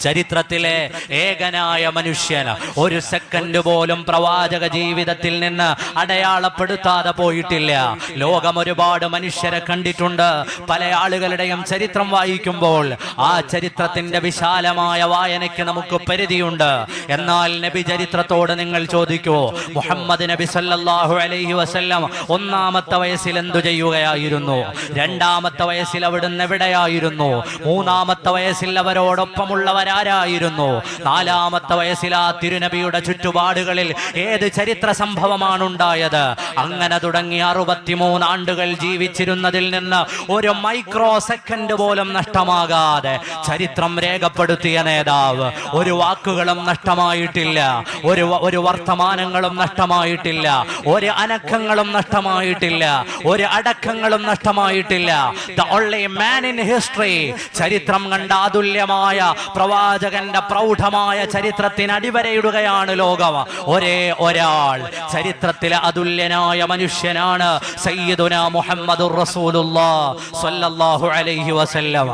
ചരിത്രത്തിലെ ഏകനായ മനുഷ്യൻ ഒരു സെക്കൻഡ് പോലും പ്രവാചക ജീവിതത്തിൽ നിന്ന് അടയാളപ്പെടുത്താതെ പോയിട്ടില്ല. ലോകം ഒരുപാട് മനുഷ്യരെ കണ്ടിട്ടുണ്ട്. പല ആളുകളുടെയും ചരിത്രം വായിക്കുമ്പോൾ ആ ചരിത്രത്തിന്റെ വിശാലമായ വായനയ്ക്ക് നമുക്ക് പരിധിയുണ്ട്. എന്നാൽ നബി ചരിത്രത്തോട് നിങ്ങൾ ചോദിക്കൂ, മുഹമ്മദ് നബി സല്ലല്ലാഹു അലൈഹി വസല്ലം ഒന്നാമത്തെ വയസ്സിൽ എന്തു ചെയ്യുകയായിരുന്നു? രണ്ടാമത്തെ വയസ്സിൽ അവിടുന്ന് എവിടെയായിരുന്നു? മൂന്നാമത്തെ വയസ്സിൽ അവരോടൊപ്പമുള്ളവരാരായിരുന്നു? നാലാമത്തെ വയസ്സിൽ ആ തിരുനബിയുടെ ചുറ്റുപാടുകളിൽ ഏത് ചരിത്ര സംഭവമാണ് ഉണ്ടായത്? അങ്ങനെ തുടങ്ങി 63 ആണ്ടുകൾ ജീവിച്ചിരുന്നതിൽ നിന്ന് ഒരു മൈക്രോ സെക്കൻഡ് പോലും നഷ്ടമാകാതെ ചരിത്രം രേഖപ്പെടുത്തിയ നേതാവ്. ഒരു വാക്കുകളും നഷ്ടമായിട്ടില്ല, ഒരു വർത്തമാനങ്ങളും നഷ്ടമായിട്ടില്ല, ഒരു അനക്കങ്ങളും നഷ്ടമായിട്ടില്ല, ഒരു അടക്കങ്ങളും നഷ്ടമായിട്ടില്ല. The only man in history, ചരിത്രം കണ്ട അതുല്യമായ പ്രവാചകന്റെ പ്രൗഢമായ ചരിത്രത്തിന് അടിവരയിടുകയാണ് ലോകം. ഒരേ ഒരാൾ, ചരിത്രത്തിലെ അതുല്യനായ മനുഷ്യനാണ് സയ്യിദുനാ മുഹമ്മദുർ റസൂലുള്ളാഹി സ്വല്ലല്ലാഹു അലൈഹി വസല്ലം.